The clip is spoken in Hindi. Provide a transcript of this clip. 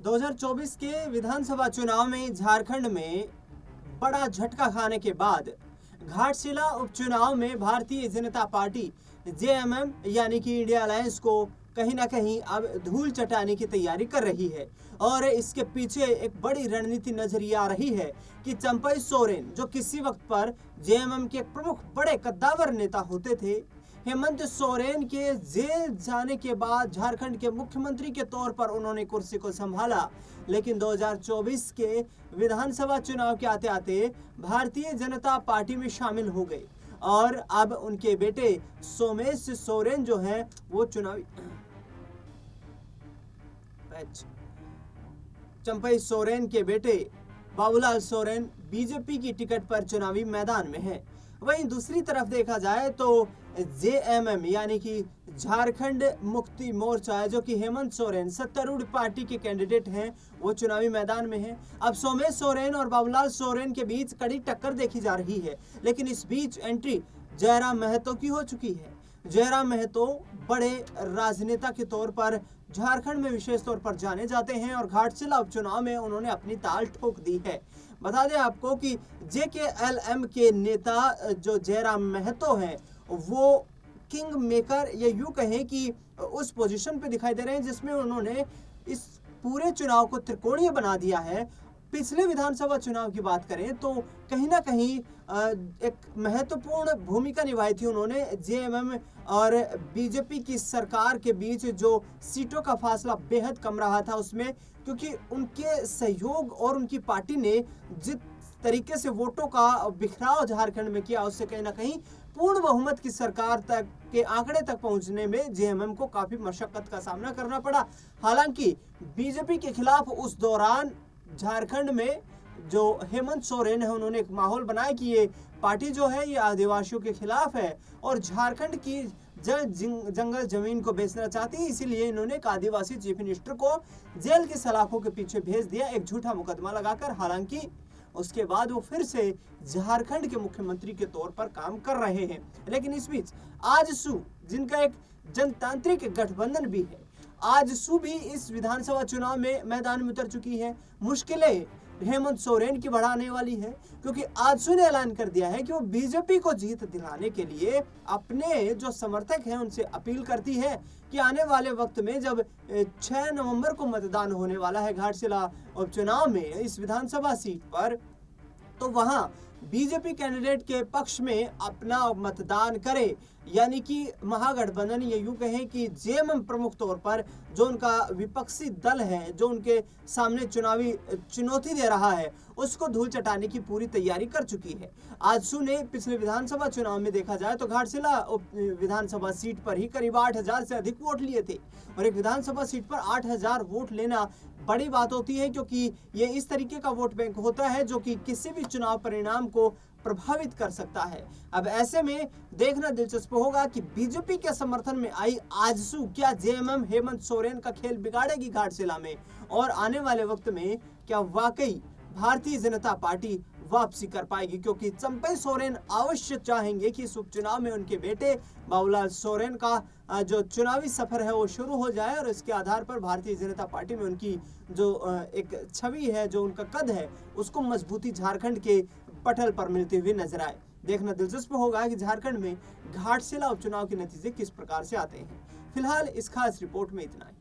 2024 के विधानसभा चुनाव में झारखंड में बड़ा झटका खाने के बाद घाटशिला उपचुनाव में भारतीय जनता पार्टी जेएमएम यानी कि इंडिया अलायंस को कहीं ना कहीं अब धूल चटाने की तैयारी कर रही है। और इसके पीछे एक बड़ी रणनीति नजर आ रही है कि चंपई सोरेन, जो किसी वक्त पर जेएमएम के प्रमुख बड़े कद्दावर नेता होते थे, हेमंत सोरेन के जेल जाने के बाद झारखंड के मुख्यमंत्री के तौर पर उन्होंने कुर्सी को संभाला, लेकिन 2024 के विधानसभा चुनाव के आते आते भारतीय जनता पार्टी में शामिल हो गए और अब उनके बेटे सोमेश सोरेन जो हैं वो चुनावी चंपई सोरेन के बेटे बाबूलाल सोरेन बीजेपी की टिकट पर चुनावी मैदान में हैं। वहीं दूसरी तरफ देखा जाए तो जेएमएम यानी कि झारखंड मुक्ति मोर्चा, जो कि हेमंत सोरेन सत्तारूढ़ पार्टी के कैंडिडेट हैं, वो चुनावी मैदान में हैं। अब सोमेश सोरेन और बाबूलाल सोरेन के बीच कड़ी टक्कर देखी जा रही है, लेकिन इस बीच एंट्री जयराम महतो की हो चुकी है। जयराम महतो बड़े राजनेता के तौर पर झारखंड में विशेष तौर पर जाने जाते हैं और घाटशिला उपचुनाव में उन्होंने अपनी ताल ठोक दी है। बता दें आपको कि जेकेएलएम के नेता जो जयराम महतो हैं वो किंग मेकर या यूं कहें कि उस पोजीशन पे दिखाई दे रहे हैं जिसमें उन्होंने इस पूरे चुनाव को त्रिकोणीय बना दिया है। पिछले विधानसभा चुनाव की बात करें तो कहीं ना कहीं एक महत्वपूर्ण भूमिका निभाई थी उन्होंने जेएमएम और बीजेपी की सरकार के बीच, जो सीटों का फासला बेहद कम रहा था उसमें, क्योंकि उनके सहयोग और उनकी पार्टी ने जिस तरीके से वोटों का बिखराव झारखंड में किया, उससे कहीं ना कहीं पूर्ण बहुमत की सरकार तक के आंकड़े तक पहुंचने में जेएमएम को काफी मशक्कत का सामना करना पड़ा। हालांकि बीजेपी के खिलाफ उस दौरान झारखंड में जो हेमंत सोरेन है उन्होंने एक माहौल बनाया कि ये पार्टी जो है ये आदिवासियों के खिलाफ है और झारखंड की जंगल जमीन को बेचना चाहती है, इसीलिए इन्होंने एक आदिवासी चीफ मिनिस्टर को जेल की सलाखों के पीछे भेज दिया, एक झूठा मुकदमा लगाकर। हालांकि उसके बाद वो फिर से झारखंड के मुख्यमंत्री के तौर पर काम कर रहे हैं। लेकिन इस बीच आजसू, जिनका एक जनतांत्रिक गठबंधन भी है, आजसू भी इस विधानसभा चुनाव में मैदान में उतर चुकी है। मुश्किलें हेमंत सोरेन की बढ़ाने वाली है, क्योंकि आजसू ने ऐलान कर दिया है कि वो बीजेपी को जीत दिलाने के लिए अपने जो समर्थक हैं उनसे अपील करती है कि आने वाले वक्त में जब 6 नवंबर को मतदान होने वाला है घाटशिला उपचुनाव में इस विधानसभा सीट पर, तो वहां बीजेपी कैंडिडेट के पक्ष में अपना मतदान करे, यानी कि महागठबंधन या यूं कहें कि जेएमएम प्रमुख तौर पर जो उनका विपक्षी दल है, जो उनके सामने चुनावी चुनौती दे रहा है, उसको धूल चटाने की पूरी तैयारी कर चुकी है। आजसू ने पिछले विधानसभा चुनाव में देखा जाए तो घाटशिला विधानसभा सीट पर ही करीब 8,000 से अधिक वोट लिए थे और एक विधानसभा सीट पर 8,000 वोट लेना बड़ी बात होती है, क्योंकि ये इस तरीके का वोट बैंक होता है जो कि किसी भी चुनाव परिणाम को प्रभावित कर सकता है। अब ऐसे में देखना दिलचस्प होगा कि बीजेपी के समर्थन में आई आजसू क्या जेएमएम हेमंत सोरेन का खेल बिगाड़ेगी घाटशिला में, और आने वाले वक्त में क्या वाकई भारतीय जनता पार्टी वापसी कर पाएगी, क्योंकि चंपई सोरेन अवश्य चाहेंगे कि इस उपचुनाव में उनके बेटे बाबूलाल सोरेन का जो चुनावी सफर है वो शुरू हो जाए और इसके आधार पर भारतीय जनता पार्टी में उनकी जो एक छवि है, जो उनका कद है, उसको मजबूती झारखंड के पटल पर मिलती हुई नजर आए। देखना दिलचस्प होगा कि झारखंड में घाटशिला उपचुनाव के नतीजे किस प्रकार से आते हैं। फिलहाल इस खास रिपोर्ट में इतना ही।